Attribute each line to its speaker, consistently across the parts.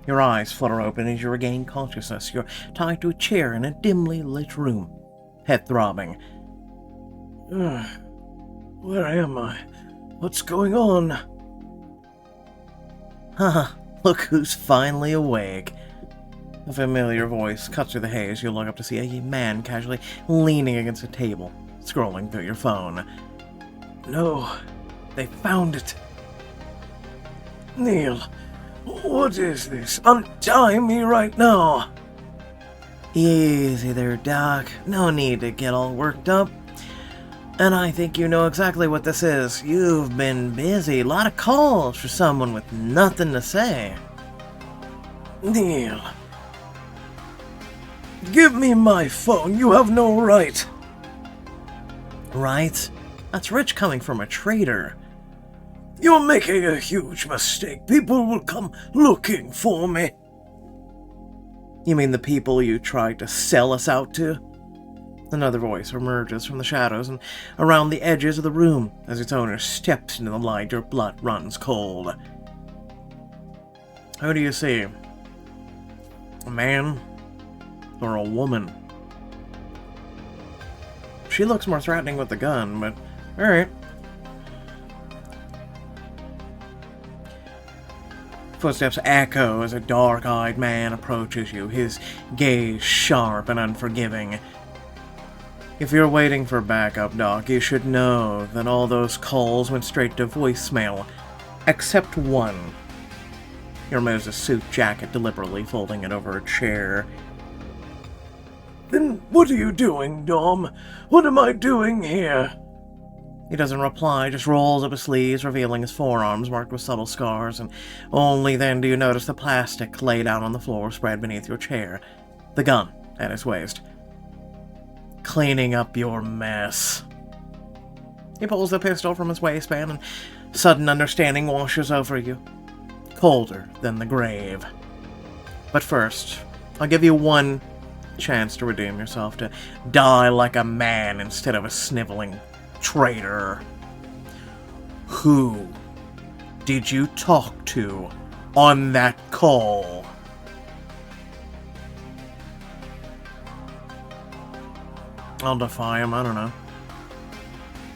Speaker 1: Your eyes flutter open as you regain consciousness. You're tied to a chair in a dimly lit room, head throbbing.
Speaker 2: Where am I? What's going on?
Speaker 1: Haha, look who's finally awake. A familiar voice cuts through the haze. You look up to see a man casually leaning against a table, scrolling through your phone.
Speaker 2: No, they found it. Neil, what is this? Untie me right now.
Speaker 1: Easy there, Doc. No need to get all worked up. And I think you know exactly what this is. You've been busy. A lot of calls for someone with nothing to say.
Speaker 2: Neil, give me my phone. You have no right.
Speaker 1: Right? That's rich coming from a traitor.
Speaker 2: You're making a huge mistake. People will come looking for me.
Speaker 1: You mean the people you tried to sell us out to? Another voice emerges from the shadows and around the edges of the room. As its owner steps into the light, your blood runs cold. Who do you see? A man or a woman? She looks more threatening with the gun, but alright. Footsteps echo as a dark-eyed man approaches you, his gaze sharp and unforgiving. If you're waiting for backup, Doc, you should know that all those calls went straight to voicemail, except one. He removes his suit jacket, deliberately folding it over a chair.
Speaker 2: Then what are you doing, Dom? What am I doing here?
Speaker 1: He doesn't reply, just rolls up his sleeves, revealing his forearms marked with subtle scars, and only then do you notice the plastic laid out on the floor spread beneath your chair, the gun at his waist. Cleaning up your mess. He pulls the pistol from his waistband, and sudden understanding washes over you. Colder than the grave. But first, I'll give you one chance to redeem yourself, to die like a man instead of a sniveling traitor. Who did you talk to on that call? I'll defy him, I don't know.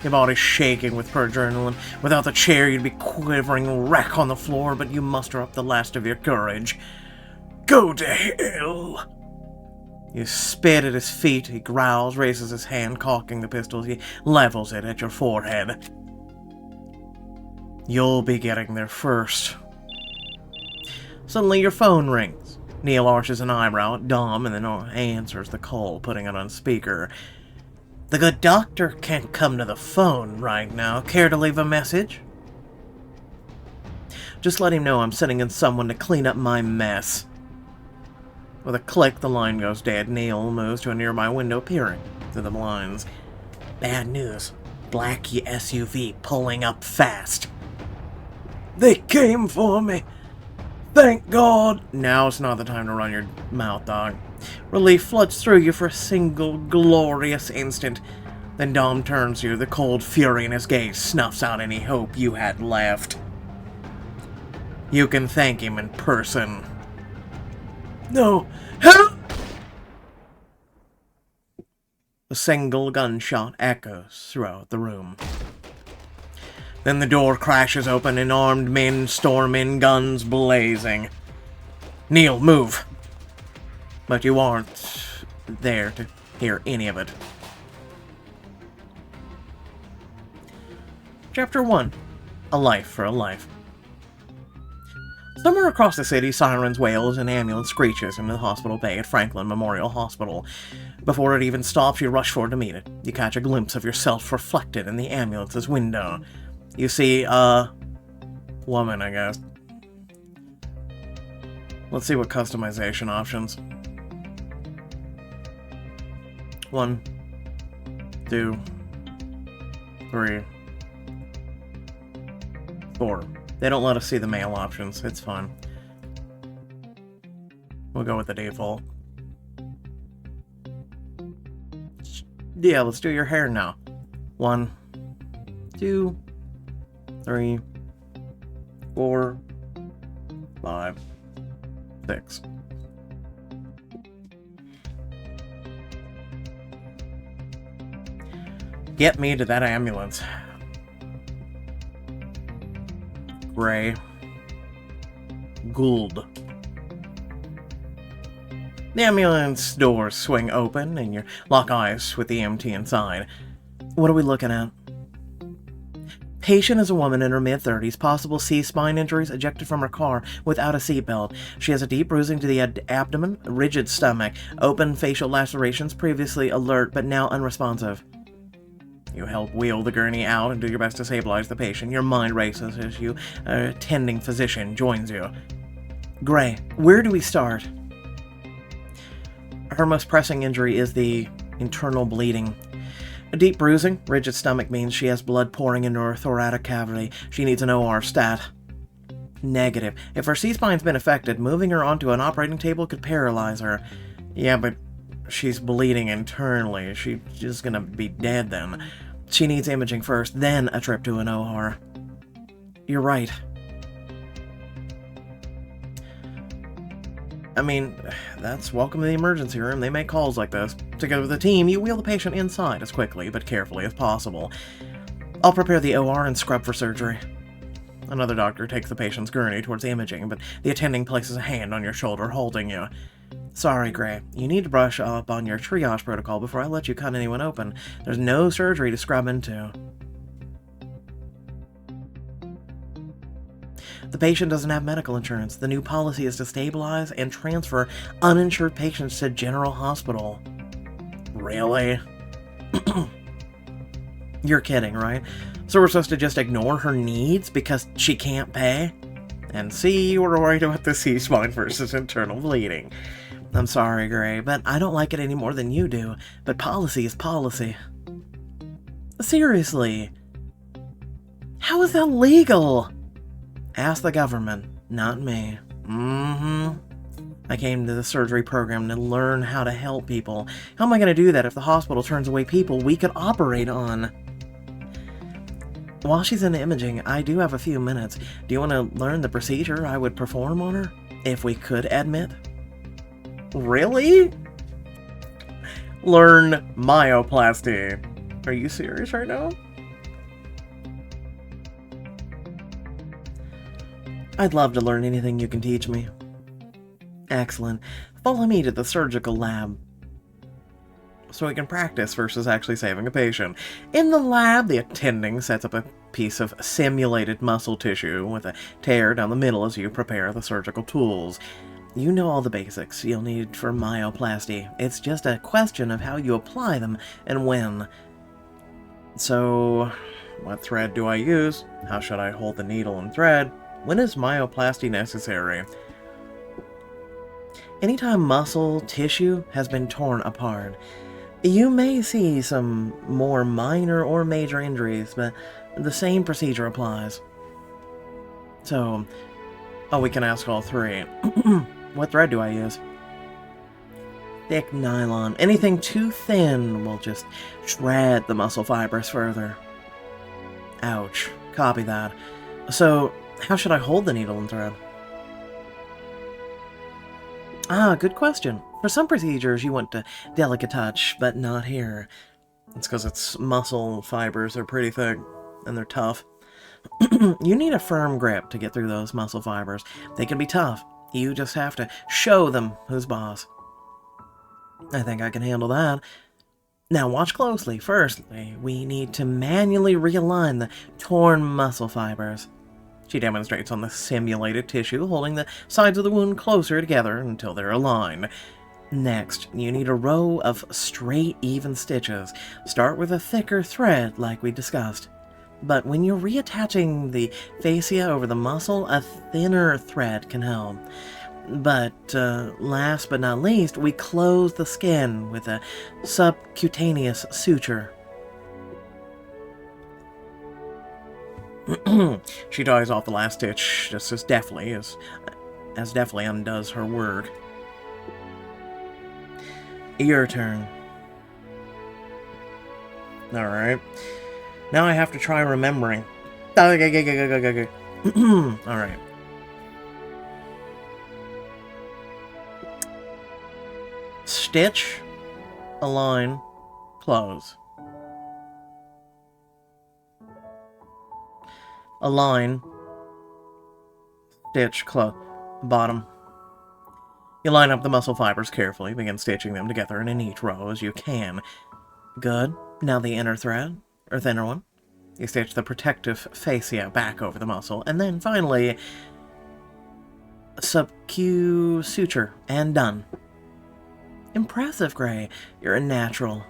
Speaker 1: Your body's shaking with pure adrenaline. Without the chair, you'd be quivering wreck on the floor, but you muster up the last of your courage.
Speaker 2: Go to hell!
Speaker 1: You spit at his feet, he growls, raises his hand, cocking the pistol. He levels it at your forehead. You'll be getting there first. Suddenly your phone rings. Neil arches an eyebrow at Dom and then answers the call, putting it on speaker. The good doctor can't come to the phone right now. Care to leave a message? Just let him know I'm sending in someone to clean up my mess. With a click, the line goes dead. Neil moves to a nearby window, peering through the blinds. Bad news. Black SUV pulling up fast.
Speaker 2: They came for me. Thank God!
Speaker 1: Now's not the time to run your mouth, dog. Relief floods through you for a single glorious instant. Then Dom turns to you, the cold fury in his gaze snuffs out any hope you had left. You can thank him in person.
Speaker 2: No! Help!
Speaker 1: A single gunshot echoes throughout the room. Then the door crashes open and armed men storm in, guns blazing. Neil, move! But you aren't there to hear any of it. Chapter 1. A Life for a Life. Somewhere across the city, sirens wail as an ambulance screeches into the hospital bay at Franklin Memorial Hospital. Before it even stops, you rush forward to meet it. You catch a glimpse of yourself reflected in the ambulance's window. You see a woman, I guess. Let's see what customization options. 1, 2, 3, 4. They don't let us see the male options. It's fine. We'll go with the default. Yeah, let's do your hair now. 1, 2, 3, 4, 5, 6. Get me to that ambulance. Gray. Gould. The ambulance doors swing open, and you lock eyes with the EMT inside. What are we looking at? Patient is a woman in her mid-30s, possible C-spine injuries, ejected from her car without a seatbelt. She has a deep bruising to the abdomen, rigid stomach, open facial lacerations, previously alert but now unresponsive. You help wheel the gurney out and do your best to stabilize the patient. Your mind races as your attending physician joins you. Gray, where do we start? Her most pressing injury is the internal bleeding. A deep bruising, rigid stomach means she has blood pouring into her thoracic cavity. She needs an OR stat. Negative. If her C-spine's been affected, moving her onto an operating table could paralyze her. Yeah, but she's bleeding internally. She's just gonna be dead then. She needs imaging first, then a trip to an OR. You're right. I mean, that's welcome to the emergency room. They make calls like this. Together with the team, you wheel the patient inside as quickly but carefully as possible. I'll prepare the OR and scrub for surgery. Another doctor takes the patient's gurney towards the imaging, but the attending places a hand on your shoulder, holding you. Sorry, Gray. You need to brush up on your triage protocol before I let you cut anyone open. There's no surgery to scrub into. The patient doesn't have medical insurance. The new policy is to stabilize and transfer uninsured patients to General Hospital. Really? You're kidding, right? So we're supposed to just ignore her needs because she can't pay? And see, we're worried about the C-spine versus internal bleeding. I'm sorry, Gray, but I don't like it any more than you do. But policy is policy. Seriously. How is that legal? Ask the government, not me. I came to the surgery program to learn how to help people. How am I going to do that if the hospital turns away people we could operate on? While she's in imaging, I do have a few minutes. Do you want to learn the procedure I would perform on her? If we could admit? Really? Learn myoplasty. Are you serious right now? I'd love to learn anything you can teach me. Excellent. Follow me to the surgical lab so we can practice versus actually saving a patient. In the lab, the attending sets up a piece of simulated muscle tissue with a tear down the middle as you prepare the surgical tools. You know all the basics you'll need for myoplasty. It's just a question of how you apply them and when. So, what thread do I use? How should I hold the needle and thread? When is myoplasty necessary? Anytime muscle tissue has been torn apart. You may see some more minor or major injuries, but the same procedure applies. So, we can ask all three. What thread do I use? Thick nylon. Anything too thin will just shred the muscle fibers further. Ouch. Copy that. So, how should I hold the needle and thread? Good question. For some procedures, you want a delicate touch, but not here. It's because its muscle fibers are pretty thick, and they're tough. You need a firm grip to get through those muscle fibers. They can be tough. You just have to show them who's boss. I think I can handle that. Now watch closely. Firstly, we need to manually realign the torn muscle fibers. She demonstrates on the simulated tissue, holding the sides of the wound closer together until they're aligned. Next, you need a row of straight, even stitches. Start with a thicker thread, like we discussed. But when you're reattaching the fascia over the muscle, a thinner thread can help. But last but not least, we close the skin with a subcutaneous suture. She ties off the last stitch just as deftly undoes her work. Your turn. Alright. Now I have to try remembering. Alright. Stitch, align, close. Align, stitch, close. Bottom. You line up the muscle fibers carefully, begin stitching them together in a neat row as you can. Good. Now the inner thread, or thinner one. You stitch the protective fascia back over the muscle, and then finally, subcu suture, and done. Impressive, Gray. You're a natural.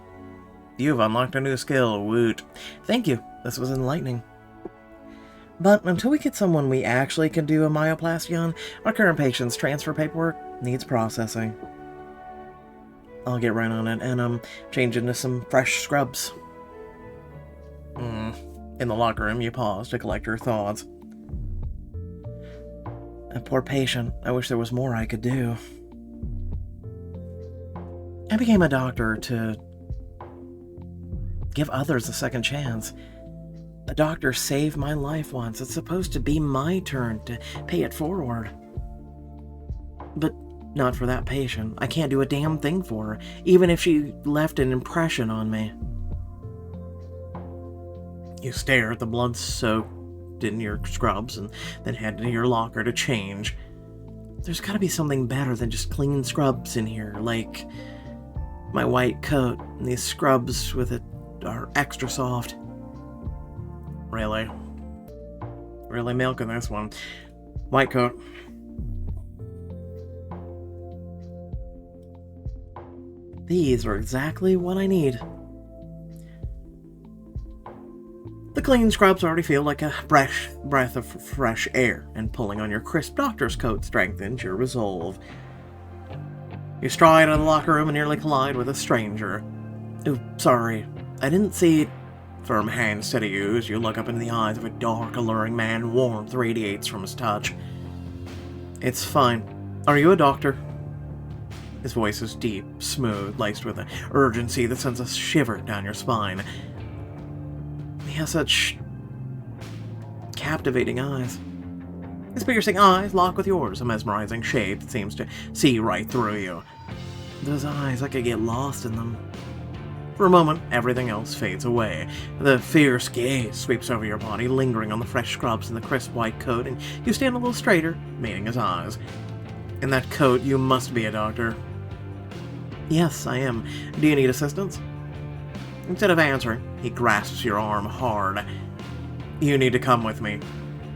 Speaker 1: You've unlocked a new skill, woot. Thank you. This was enlightening. But until we get someone we actually can do a myoplasty on, our current patient's transfer paperwork needs processing. I'll get right on it, and change into some fresh scrubs. In the locker room, you pause to collect your thoughts. A poor patient. I wish there was more I could do. I became a doctor to give others a second chance. A doctor saved my life once. It's supposed to be my turn to pay it forward. But not for that patient. I can't do a damn thing for her, even if she left an impression on me. You stare at the blood-soaked in your scrubs and then head to your locker to change. There's gotta be something better than just clean scrubs in here, like my white coat and these scrubs with it are extra soft. Really? Really milking this one. White coat. These are exactly what I need. The clean scrubs already feel like a breath of fresh air, and pulling on your crisp doctor's coat strengthens your resolve. You stride out of the locker room and nearly collide with a stranger. Oh, sorry. I didn't see. Firm hand steady you as you look up into the eyes of a dark, alluring man. Warmth radiates from his touch. It's fine. Are you a doctor? His voice is deep, smooth, laced with an urgency that sends a shiver down your spine. He has such captivating eyes. His piercing eyes lock with yours, a mesmerizing shade that seems to see right through you. Those eyes, I could get lost in them. For a moment, everything else fades away. The fierce gaze sweeps over your body, lingering on the fresh scrubs and the crisp white coat, and you stand a little straighter, meeting his eyes. In that coat, you must be a doctor. Yes, I am. Do you need assistance? Instead of answering, he grasps your arm hard. You need to come with me.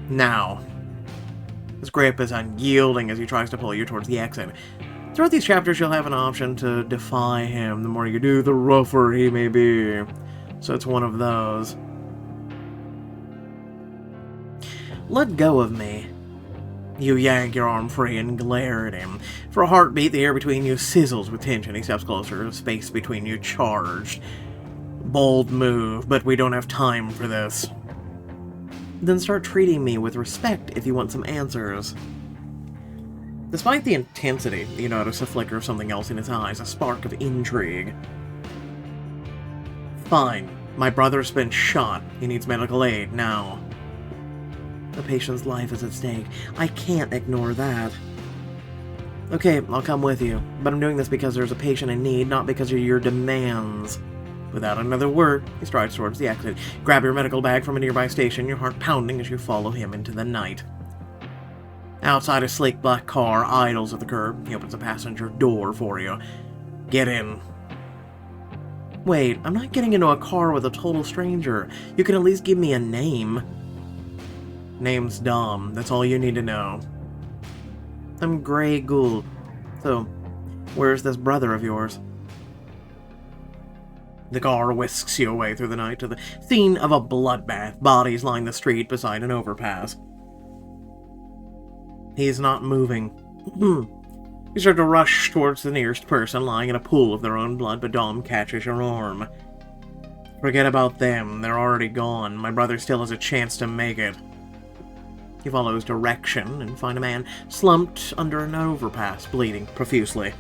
Speaker 1: Now. His grip is unyielding as he tries to pull you towards the exit. Throughout these chapters, you'll have an option to defy him. The more you do, the rougher he may be. So it's one of those. Let go of me. You yank your arm free and glare at him. For a heartbeat, the air between you sizzles with tension. He steps closer, the space between you charged. Bold move, but we don't have time for this. Then start treating me with respect if you want some answers. Despite the intensity, you notice a flicker of something else in his eyes, a spark of intrigue. Fine. My brother's been shot. He needs medical aid now. The patient's life is at stake. I can't ignore that. Okay, I'll come with you, but I'm doing this because there's a patient in need, not because of your demands. Without another word, he strides towards the exit. Grab your medical bag from a nearby station, your heart pounding as you follow him into the night. Outside a sleek black car idles at the curb. He opens the passenger door for you. Get in. Wait, I'm not getting into a car with a total stranger. You can at least give me a name. Name's Dom. That's all you need to know. I'm Gray Gould. So, where's this brother of yours? The car whisks you away through the night to the scene of a bloodbath. Bodies line the street beside an overpass. He's not moving. You start to rush towards the nearest person lying in a pool of their own blood, but Dom catches your arm. Forget about them. They're already gone. My brother still has a chance to make it. You follow his direction and find a man slumped under an overpass, bleeding profusely.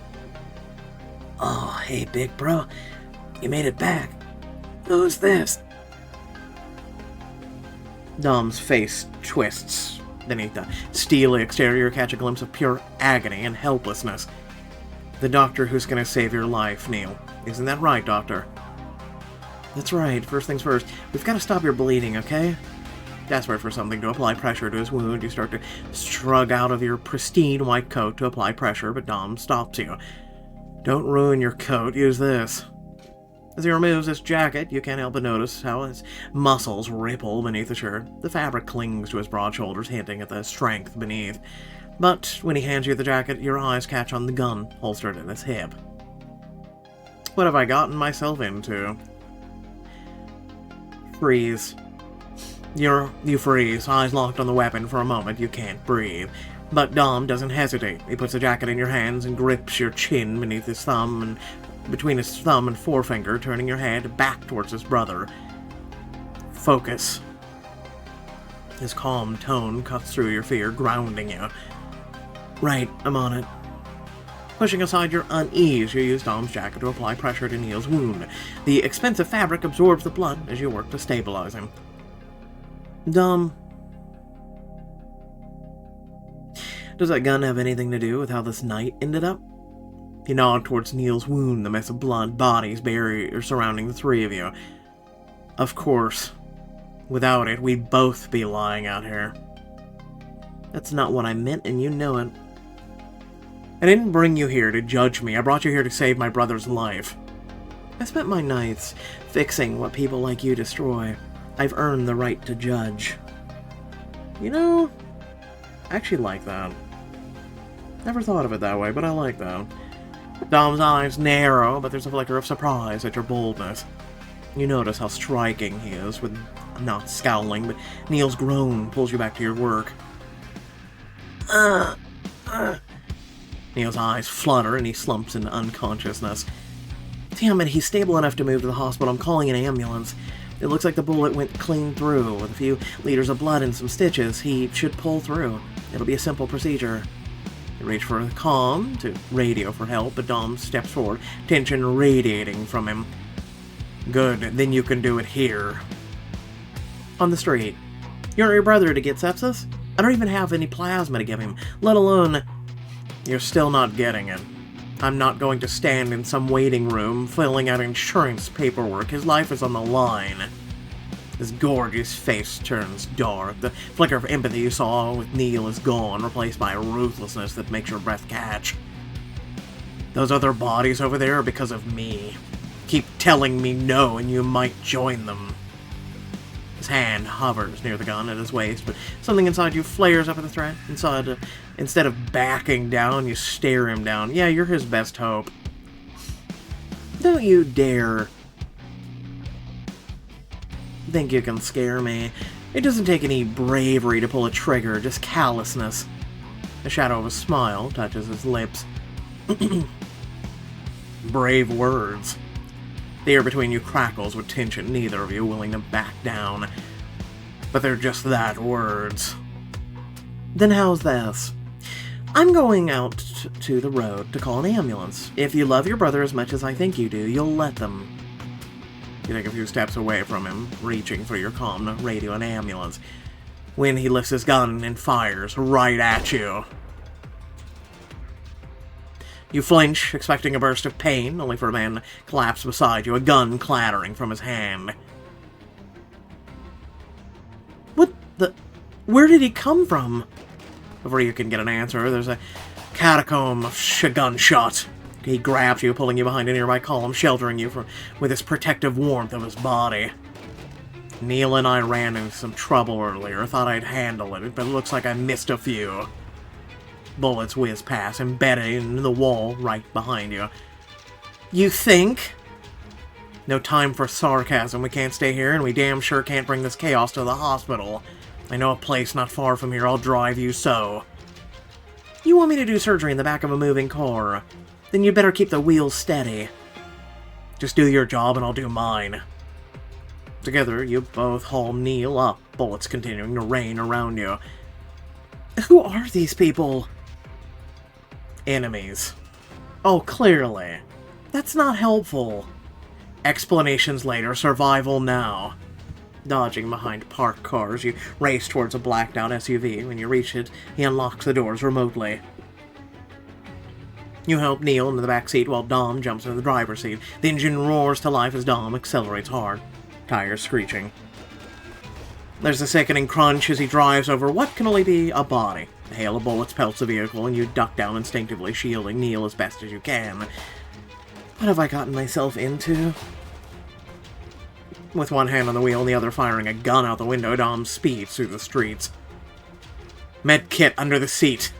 Speaker 1: Oh, hey, big bro. You made it back. Who's this? Dom's face twists. Beneath the steely exterior, catch a glimpse of pure agony and helplessness. The doctor who's gonna save your life, Neil. Isn't that right, Doctor? That's right. First things first. We've got to stop your bleeding, okay? Desperate for something to apply pressure to his wound, you start to shrug out of your pristine white coat to apply pressure, but Dom stops you. Don't ruin your coat. Use this. As he removes his jacket, you can't help but notice how his muscles ripple beneath the shirt. The fabric clings to his broad shoulders, hinting at the strength beneath. But when he hands you the jacket, your eyes catch on the gun holstered at his hip. What have I gotten myself into? Freeze. You freeze, eyes locked on the weapon for a moment. You can't breathe. But Dom doesn't hesitate. He puts the jacket in your hands and grips your chin beneath his thumb and between his thumb and forefinger, turning your head back towards his brother. Focus. His calm tone cuts through your fear, grounding you. Right, I'm on it. Pushing aside your unease, you use Dom's jacket to apply pressure to Neil's wound. The expensive fabric absorbs the blood as you work to stabilize him. Dom, does that gun have anything to do with how this night ended up? You nod towards Neil's wound, the mess of blood, bodies, barrier surrounding the three of you. Of course. Without it, we'd both be lying out here. That's not what I meant, and you know it. I didn't bring you here to judge me. I brought you here to save my brother's life. I spent my nights fixing what people like you destroy. I've earned the right to judge. You know, I actually like that. Never thought of it that way, but I like that. Dom's eyes narrow, but there's a flicker of surprise at your boldness. You notice how striking he is, with not scowling, but Neil's groan pulls you back to your work. Neil's eyes flutter and he slumps into unconsciousness. Damn it, he's stable enough to move to the hospital. I'm calling an ambulance. It looks like the bullet went clean through. With a few liters of blood and some stitches, he should pull through. It'll be a simple procedure. You reach for the comm to radio for help, but Dom steps forward, tension radiating from him. Good, then you can do it here. On the street. You want your brother to get sepsis? I don't even have any plasma to give him, let alone... You're still not getting it. I'm not going to stand in some waiting room filling out insurance paperwork. His life is on the line. His gorgeous face turns dark. The flicker of empathy you saw with Neil is gone, replaced by a ruthlessness that makes your breath catch. Those other bodies over there are because of me. Keep telling me no and you might join them. His hand hovers near the gun at his waist, but something inside you flares up at the threat. Instead of backing down, you stare him down. Yeah, you're his best hope. Don't you dare think you can scare me. It doesn't take any bravery to pull a trigger, just callousness. The shadow of a smile touches his lips. Brave words. The air between you crackles with tension, neither of you willing to back down. But they're just that, words. Then how's this? I'm going out to the road to call an ambulance. If you love your brother as much as I think you do, you'll let them. You take a few steps away from him, reaching for your comm to radio an ambulance, when he lifts his gun and fires right at you. You flinch, expecting a burst of pain, only for a man to collapse beside you, a gun clattering from his hand. What the... Where did he come from? Before you can get an answer, there's a catacomb of gunshot. He grabs you, pulling you behind a nearby column, sheltering you with his protective warmth of his body. Neil and I ran into some trouble earlier. Thought I'd handle it, but it looks like I missed a few. Bullets whiz past, embedded in the wall right behind you. You think? No time for sarcasm. We can't stay here, and we damn sure can't bring this chaos to the hospital. I know a place not far from here. I'll drive you so. You want me to do surgery in the back of a moving car? Then you better keep the wheels steady. Just do your job and I'll do mine. Together, you both haul Neil up, bullets continuing to rain around you. Who are these people? Enemies. Oh, clearly. That's not helpful. Explanations later, survival now. Dodging behind parked cars, you race towards a blacked out SUV. When you reach it, he unlocks the doors remotely. You help Neil into the back seat while Dom jumps into the driver's seat. The engine roars to life as Dom accelerates hard, tires screeching. There's a sickening crunch as he drives over what can only be a body. A hail of bullets pelts the vehicle, and you duck down instinctively, shielding Neil as best as you can. What have I gotten myself into? With one hand on the wheel and the other firing a gun out the window, Dom speeds through the streets. Med kit under the seat.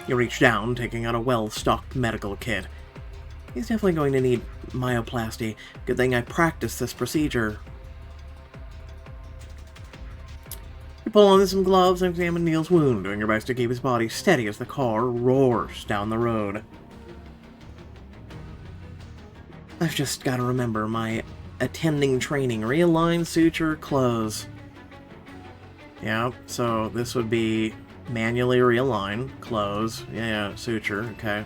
Speaker 1: You reach down, taking out a well-stocked medical kit. He's definitely going to need myoplasty. Good thing I practiced this procedure. You pull on some gloves and examine Neil's wound, doing your best to keep his body steady as the car roars down the road. I've just got to remember my attending training. Realign, suture, close. Yeah, so this would be manually realign, close, yeah, suture, okay.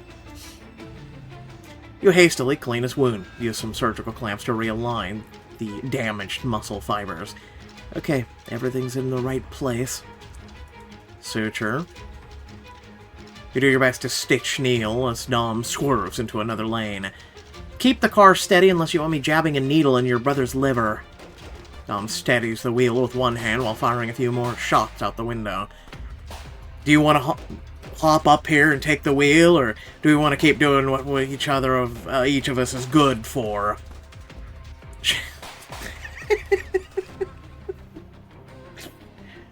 Speaker 1: You hastily clean his wound. Use some surgical clamps to realign the damaged muscle fibers. Okay, everything's in the right place. Suture. You do your best to stitch Neil as Dom swerves into another lane. Keep the car steady unless you want me jabbing a needle in your brother's liver. Dom steadies the wheel with one hand while firing a few more shots out the window. Do you want to hop up here and take the wheel, or do we want to keep doing what each of us is good for?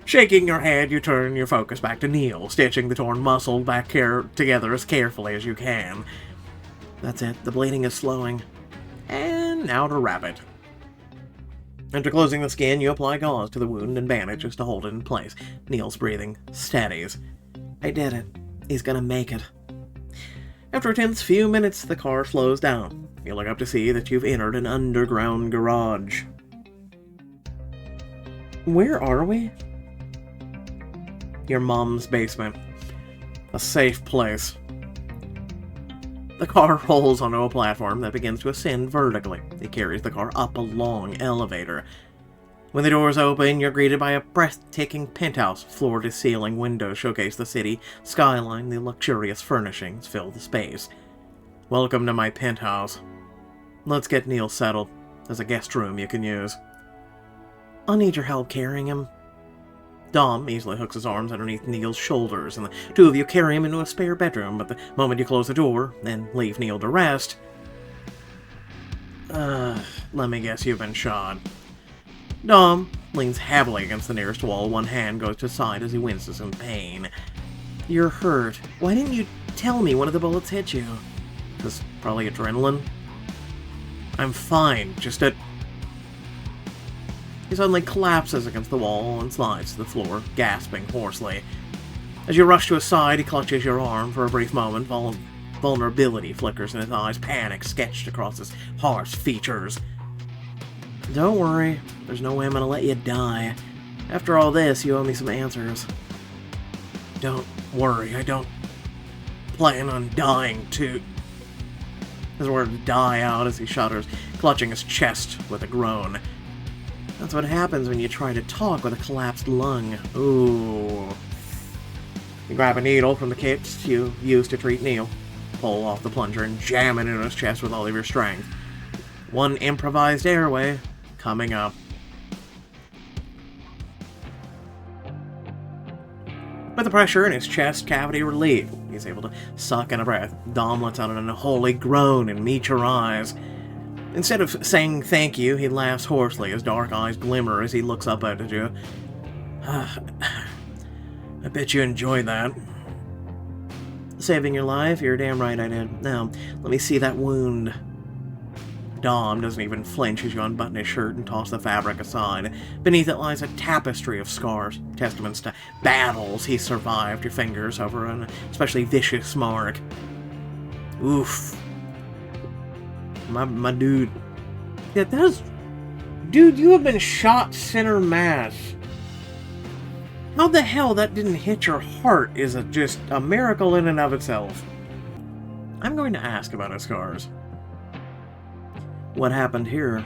Speaker 1: Shaking your head, you turn your focus back to Neil, stitching the torn muscle back together as carefully as you can. That's it. The bleeding is slowing. And now to wrap it. After closing the skin, you apply gauze to the wound and bandages to hold it in place. Neil's breathing steadies. I did it. He's gonna make it. After a tense few minutes, the car slows down. You look up to see that you've entered an underground garage. Where are we? Your mom's basement. A safe place. The car rolls onto a platform that begins to ascend vertically. It carries the car up a long elevator. When the doors open, you're greeted by a breathtaking penthouse. Floor-to-ceiling windows showcase the city skyline. The luxurious furnishings fill the space. Welcome to my penthouse. Let's get Neil settled. There's a guest room you can use. I'll need your help carrying him. Dom easily hooks his arms underneath Neil's shoulders, and the two of you carry him into a spare bedroom, but the moment you close the door and leave Neil to rest... let me guess you've been shot. Dom leans heavily against the nearest wall. One hand goes to his side as he winces in pain. You're hurt. Why didn't you tell me one of the bullets hit you? This probably adrenaline. I'm fine, just a... He suddenly collapses against the wall and slides to the floor, gasping hoarsely. As you rush to his side, he clutches your arm. For a brief moment, vulnerability flickers in his eyes, panic sketched across his harsh features. Don't worry, there's no way I'm gonna let you die. After all this, you owe me some answers. Don't worry, I don't plan on dying too. His words die out as he shudders, clutching his chest with a groan. That's what happens when you try to talk with a collapsed lung. Ooh. You grab a needle from the kits you used to treat Neil, pull off the plunger, and jam it into his chest with all of your strength. One improvised airway coming up. With the pressure in his chest cavity relieved, he's able to suck in a breath. Dom lets out an unholy groan and meets your eyes. Instead of saying thank you, he laughs hoarsely. His dark eyes glimmer as he looks up at you. I bet you enjoyed that. Saving your life? You're damn right I did. Now, let me see that wound. Dom doesn't even flinch as you unbutton his shirt and toss the fabric aside. Beneath it lies a tapestry of scars, testaments to battles he survived. Your fingers over an especially vicious mark. Oof. My dude. Yeah, that's... Dude, you have been shot center mass. How the hell that didn't hit your heart is just a miracle in and of itself. I'm going to ask about his scars. What happened here?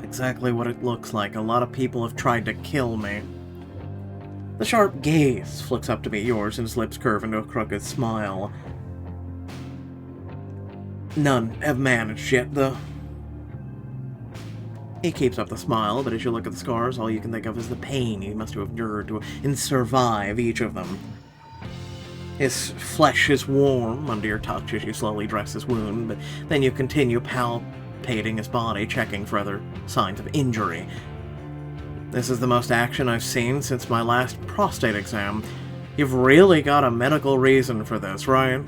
Speaker 1: Exactly what it looks like. A lot of people have tried to kill me. The sharp gaze flicks up to meet yours and his lips curve into a crooked smile. None have managed yet, though. He keeps up the smile, but as you look at the scars, all you can think of is the pain he must have endured to survive each of them. His flesh is warm under your touch as you slowly dress his wound, but then you continue palpating his body, checking for other signs of injury. This is the most action I've seen since my last prostate exam. You've really got a medical reason for this, right?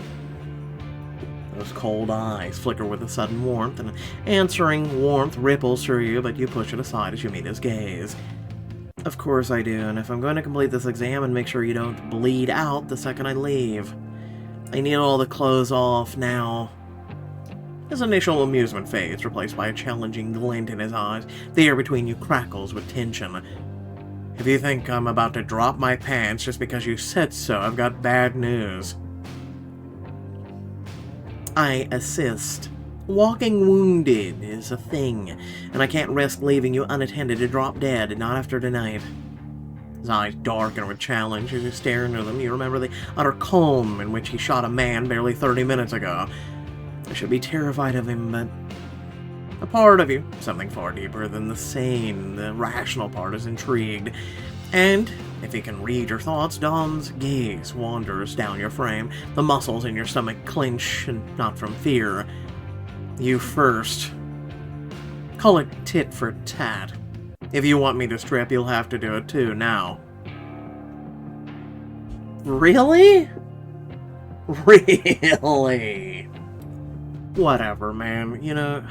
Speaker 1: Those cold eyes flicker with a sudden warmth, and an answering warmth ripples through you, but you push it aside as you meet his gaze. Of course I do, and if I'm going to complete this exam and make sure you don't bleed out the second I leave. I need all the clothes off now. His initial amusement fades, replaced by a challenging glint in his eyes. The air between you crackles with tension. If you think I'm about to drop my pants just because you said so, I've got bad news. I assist. Walking wounded is a thing, and I can't risk leaving you unattended to drop dead, not after tonight. His eyes darken with challenge as you stare into them. You remember the utter calm in which he shot a man barely 30 minutes ago. I should be terrified of him, but a part of you, something far deeper than the sane, the rational part, is intrigued. And if he can read your thoughts, Dom's gaze wanders down your frame. The muscles in your stomach clench, and not from fear. You first. Call it tit for tat. If you want me to strip, you'll have to do it too, now. Really? Really? Whatever, man. You know,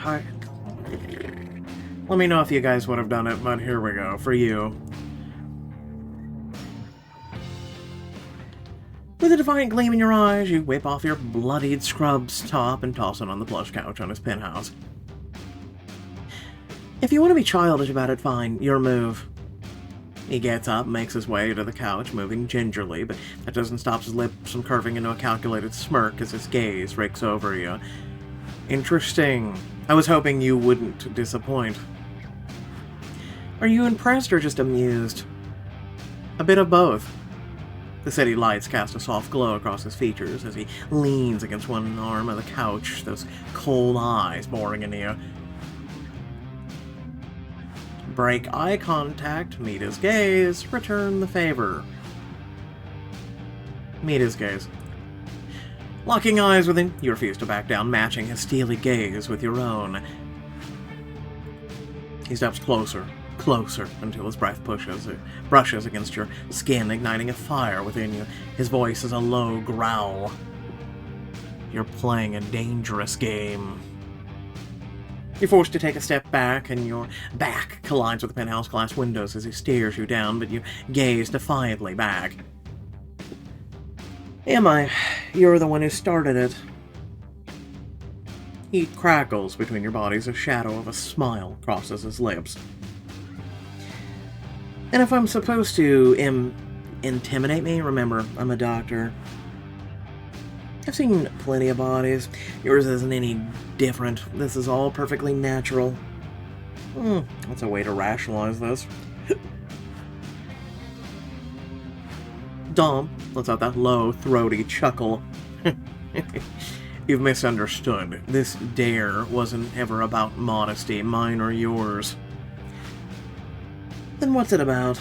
Speaker 1: let me know if you guys would have done it, but here we go, for you. With a defiant gleam in your eyes, you whip off your bloodied scrubs top and toss it on the plush couch on his penthouse. If you want to be childish about it, fine, your move. He gets up, makes his way to the couch, moving gingerly, but that doesn't stop his lips from curving into a calculated smirk as his gaze rakes over you. Interesting. I was hoping you wouldn't disappoint. Are you impressed or just amused? A bit of both. The city lights cast a soft glow across his features as he leans against one arm of the couch, those cold eyes boring into you. Break eye contact, meet his gaze, return the favor. Meet his gaze. Locking eyes with him, you refuse to back down, matching his steely gaze with your own. He steps closer, until his breath brushes against your skin, igniting a fire within you. His voice is a low growl. You're playing a dangerous game. You're forced to take a step back, and your back collides with the penthouse glass windows as he stares you down, but you gaze defiantly back. Am I? You're the one who started it. Heat crackles between your bodies, a shadow of a smile crosses his lips. And if I'm supposed to intimidate me, remember, I'm a doctor. I've seen plenty of bodies. Yours isn't any different. This is all perfectly natural. That's a way to rationalize this. Dom lets out that low, throaty chuckle. You've misunderstood. This dare wasn't ever about modesty, mine or yours. Then what's it about?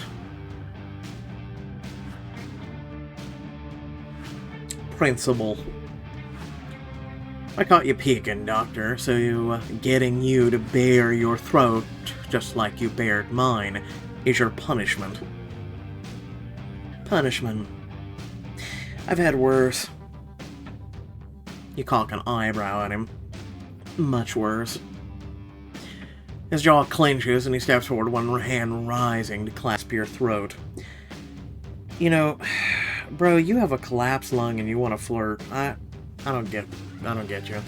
Speaker 1: Principle. I caught you peeking, Doctor, so getting you to bare your throat, just like you bared mine, is your punishment. Punishment. I've had worse. You cock an eyebrow at him. Much worse. His jaw clenches and he steps forward, one hand rising to clasp your throat. You know, bro, you have a collapsed lung and you want to flirt. I don't get you.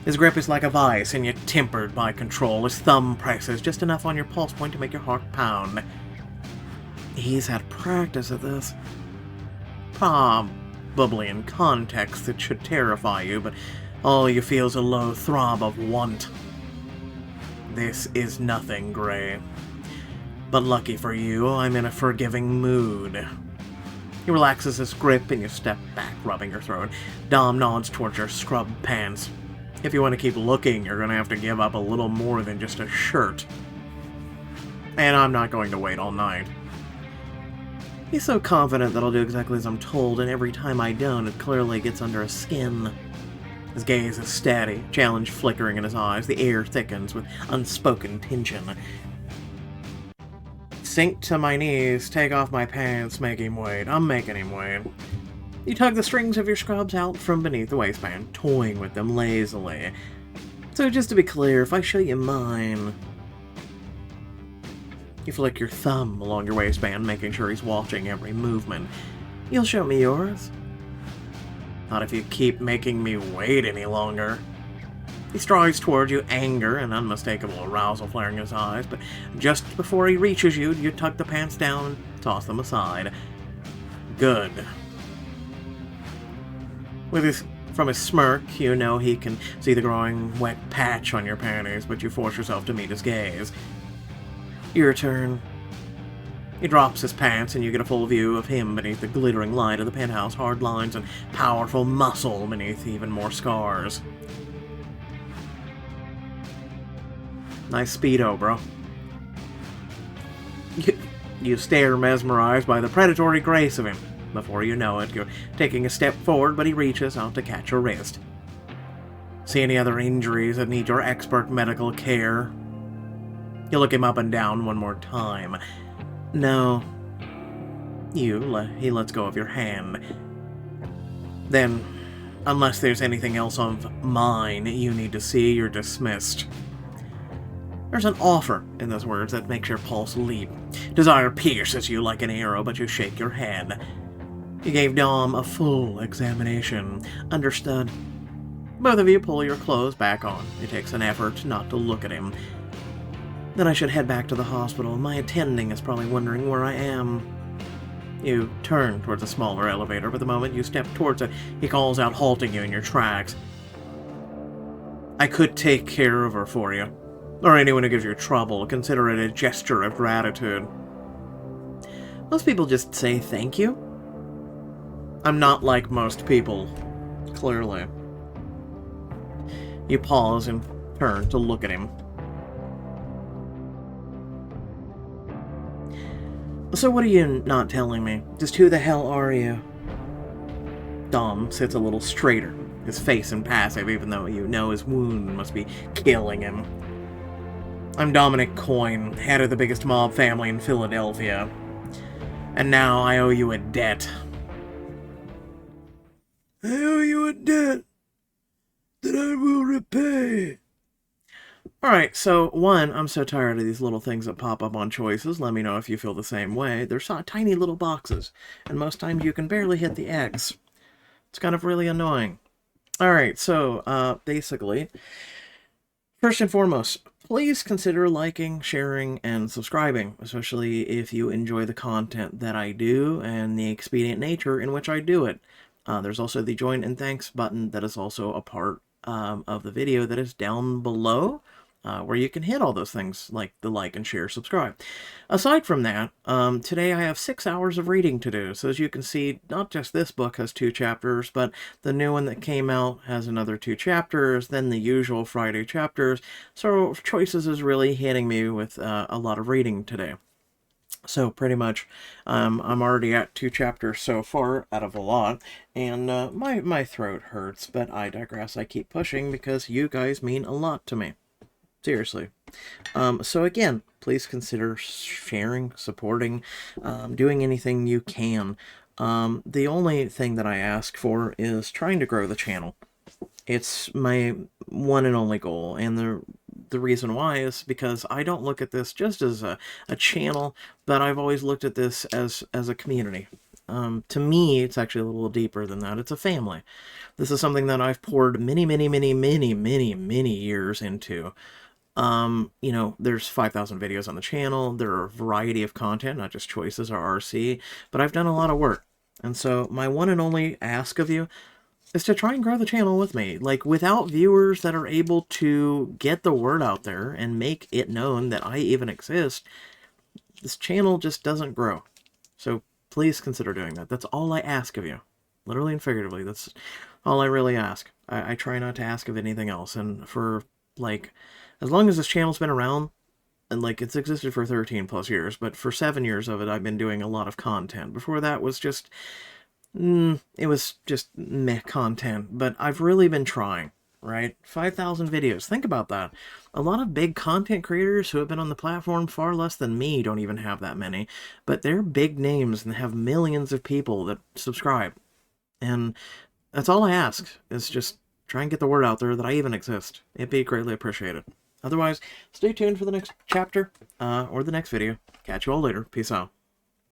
Speaker 1: His grip is like a vice, and yet tempered by control. His thumb presses just enough on your pulse point to make your heart pound. He's had practice at this. Probably in context that should terrify you, but all you feel is a low throb of want. This is nothing, Gray. But lucky for you, I'm in a forgiving mood. He relaxes his grip and you step back, rubbing your throat. Dom nods towards your scrub pants. If you want to keep looking, you're going to have to give up a little more than just a shirt. And I'm not going to wait all night. He's so confident that I'll do exactly as I'm told, and every time I don't, it clearly gets under his skin. His gaze is steady, challenge flickering in his eyes. The air thickens with unspoken tension. Sink to my knees, take off my pants, make him wait. I'm making him wait. You tug the strings of your scrubs out from beneath the waistband, toying with them lazily. So just to be clear, if I show you mine... You flick your thumb along your waistband, making sure he's watching every movement. You'll show me yours. Not if you keep making me wait any longer. He strides towards you, anger and unmistakable arousal flaring in his eyes, but just before he reaches you, you tuck the pants down and toss them aside. Good. From his smirk, you know he can see the growing wet patch on your panties, but you force yourself to meet his gaze. Your turn. He drops his pants and you get a full view of him beneath the glittering light of the penthouse, hard lines and powerful muscle beneath even more scars. Nice speedo, bro. You stare mesmerized by the predatory grace of him. Before you know it, you're taking a step forward, but he reaches out to catch your wrist. See any other injuries that need your expert medical care? You look him up and down one more time. No. He lets go of your hand. Then, unless there's anything else of mine you need to see, you're dismissed. There's an offer in those words that makes your pulse leap. Desire pierces you like an arrow, but you shake your head. You gave Dom a full examination. Understood. Both of you pull your clothes back on. It takes an effort not to look at him. Then I should head back to the hospital. My attending is probably wondering where I am. You turn towards a smaller elevator, but the moment you step towards it, he calls out, halting you in your tracks. I could take care of her for you. Or anyone who gives you trouble. Consider it a gesture of gratitude. Most people just say thank you. I'm not like most people, clearly. You pause and turn to look at him. So what are you not telling me? Just who the hell are you? Dom sits a little straighter, his face impassive, even though you know his wound must be killing him. I'm Dominic Coyne, head of the biggest mob family in Philadelphia. And now I owe you a debt.
Speaker 2: I owe you a debt that I will repay.
Speaker 1: Alright, so one, I'm so tired of these little things that pop up on choices. Let me know if you feel the same way. They're tiny little boxes, and most times you can barely hit the X. It's kind of really annoying. Alright, so, basically, first and foremost, please consider liking, sharing, and subscribing, especially if you enjoy the content that I do and the expedient nature in which I do it. There's also the join and thanks button that is also a part of the video that is down below, where you can hit all those things like the like and share, subscribe. Aside from that, today I have 6 hours of reading to do. So as you can see, not just this book has 2 chapters, but the new one that came out has another 2 chapters, then the usual Friday chapters. So Choices is really hitting me with a lot of reading today. So pretty much, I'm already at 2 chapters so far out of a lot, and my throat hurts, but I digress. I keep pushing because you guys mean a lot to me. Seriously. So again, please consider sharing, supporting, doing anything you can. The only thing that I ask for is trying to grow the channel. It's my one and only goal, and the reason why is because I don't look at this just as a channel, but I've always looked at this as a community. To me, it's actually a little deeper than that. It's a family. This is something that I've poured many years into. You know, there's 5,000 videos on the channel. There are a variety of content, not just choices or RC, but I've done a lot of work. And so my one and only ask of you is to try and grow the channel with me. Like, without viewers that are able to get the word out there and make it known that I even exist, this channel just doesn't grow. So please consider doing that. That's all I ask of you. Literally and figuratively. That's all I really ask. I try not to ask of anything else. And for, like, as long as this channel's been around, and, like, it's existed for 13 plus years, but for 7 years of it, I've been doing a lot of content. Before that was just, it was just meh content. But I've really been trying, right? 5,000 videos. Think about that. A lot of big content creators who have been on the platform far less than me don't even have that many. But they're big names and have millions of people that subscribe. And that's all I ask, is just try and get the word out there that I even exist. It'd be greatly appreciated. Otherwise, stay tuned for the next chapter, or the next video. Catch you all later. Peace out.